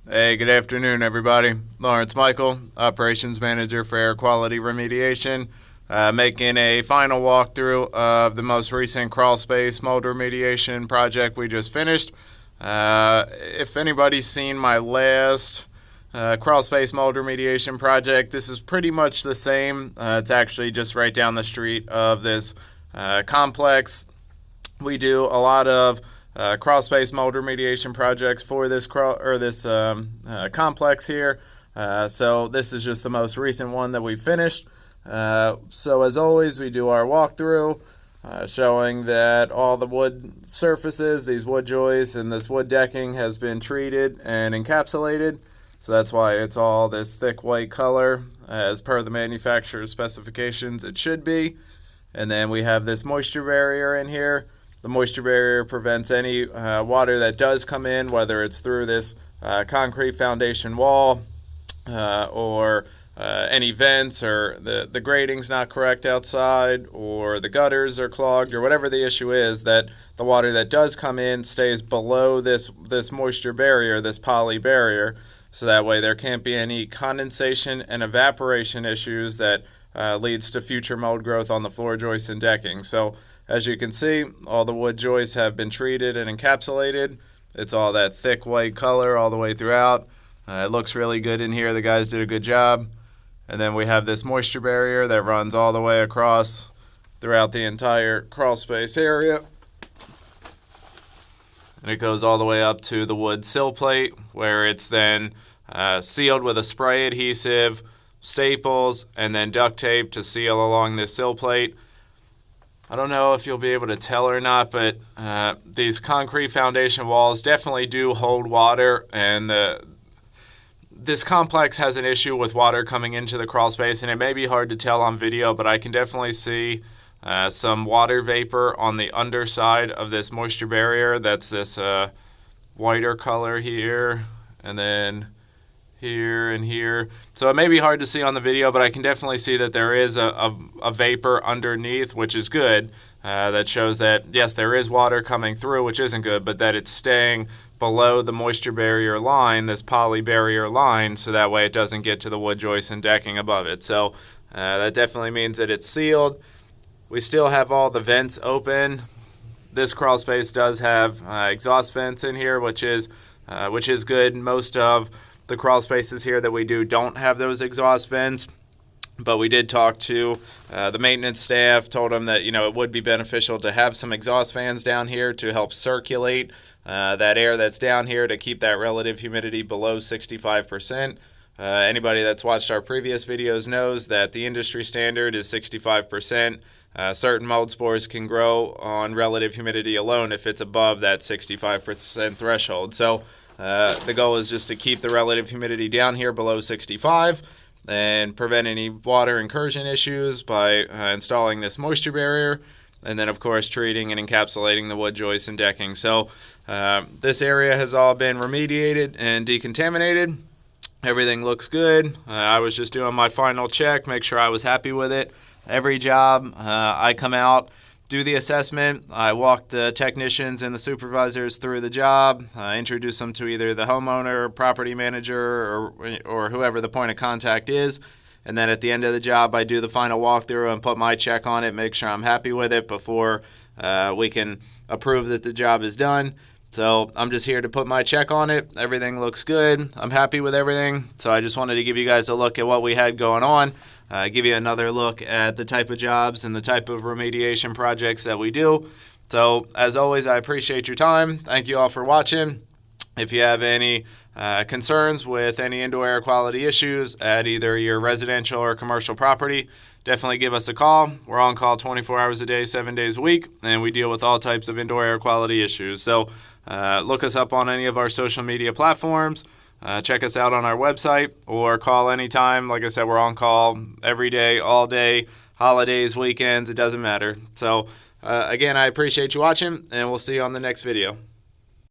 Hey, good afternoon, everybody. Lawrence Michael, Operations Manager for Air Quality Remediation, making a final walkthrough of the most recent Crawlspace mold remediation project we just finished. If anybody's seen my last Crawlspace mold remediation project, this is pretty much the same. It's actually just right down the street of this complex. We do a lot of Crawlspace mold remediation projects for this complex here. So this is just the most recent one that we finished. So as always, we do our walkthrough, showing that all the wood surfaces, these wood joists, and this wood decking has been treated and encapsulated. So that's why it's all this thick white color, as per the manufacturer's specifications it should be. And then we have this moisture barrier in here. The moisture barrier prevents any water that does come in, whether it's through this concrete foundation wall or any vents, or the grading's not correct outside, or the gutters are clogged, or whatever the issue is, that the water that does come in stays below this moisture barrier, this poly barrier, so that way there can't be any condensation and evaporation issues that leads to future mold growth on the floor joists and decking. So as you can see, all the wood joists have been treated and encapsulated. It's all that thick white color all the way throughout. It looks really good in here. The guys did a good job. And then we have this moisture barrier that runs all the way across throughout the entire crawl space area. And it goes all the way up to the wood sill plate, where it's then sealed with a spray adhesive, staples, and then duct tape to seal along this sill plate. I don't know if you'll be able to tell or not, but these concrete foundation walls definitely do hold water, and this complex has an issue with water coming into the crawl space, and it may be hard to tell on video, but I can definitely see some water vapor on the underside of this moisture barrier. That's this whiter color here, and then here and here. So it may be hard to see on the video, but I can definitely see that there is a vapor underneath, which is good. That shows that, yes, there is water coming through, which isn't good, but that it's staying below the moisture barrier line, this poly barrier line, so that way it doesn't get to the wood joists and decking above it. So that definitely means that it's sealed. We still have all the vents open. This crawl space does have exhaust vents in here, which is good. Most of the crawl spaces here that we do don't have those exhaust vents, but we did talk to the maintenance staff, told them that it would be beneficial to have some exhaust fans down here to help circulate that air that's down here to keep that relative humidity below 65%. Anybody that's watched our previous videos knows that the industry standard is 65%. Certain mold spores can grow on relative humidity alone if it's above that 65% threshold. So the goal is just to keep the relative humidity down here below 65 and prevent any water incursion issues by installing this moisture barrier, and then of course treating and encapsulating the wood joists and decking. So this area has all been remediated and decontaminated. Everything looks good. I was just doing my final check, make sure I was happy with it. Every job, I come out, do the assessment, I walk the technicians and the supervisors through the job, introduce them to either the homeowner, property manager, or whoever the point of contact is, and then at the end of the job I do the final walkthrough and put my check on it, make sure I'm happy with it before we can approve that the job is done. So I'm just here to put my check on it. Everything looks good. I'm happy with everything. So I just wanted to give you guys a look at what we had going on. Give you another look at the type of jobs and the type of remediation projects that we do. So as always, I appreciate your time. Thank you all for watching. If you have any concerns with any indoor air quality issues at either your residential or commercial property, definitely give us a call. We're on call 24 hours a day, 7 days a week, and we deal with all types of indoor air quality issues. So look us up on any of our social media platforms. Check us out on our website, or call anytime. Like I said, we're on call every day, all day, holidays, weekends, it doesn't matter. So again, I appreciate you watching, and we'll see you on the next video.